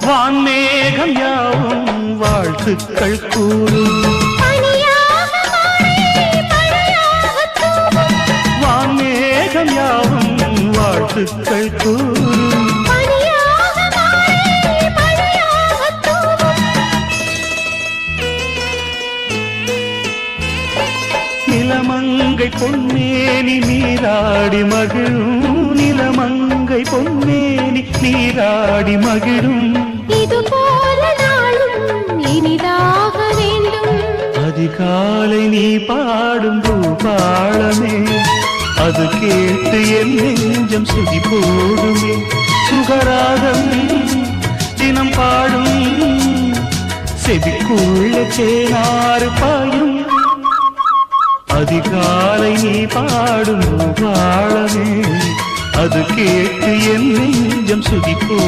வான்மேகம் யாவும் வாழ்த்துக்கள் கூறும் வான்மேகம் யாவும் வாழ்த்துக்கள் கூறும் நிலமங்கை பொன்னேனி நீராடி மகிழும் நிலமங்கை பொன்னேனி நீராடி மகிழும் இது போல நாளும் இனிதாக வேண்டும் அதிகாலை நீ பாடும் பூபாளமே அது கேட்டு என் நெஞ்சம் சுதி போடுமே சுகராகம் தினம் பாடும் செவிக்குள்ள சேனாறு பாயும் அதிகாலை நீ பாடும் பூபாளமே அது கேட்டு என் நெஞ்சம் சுதி போ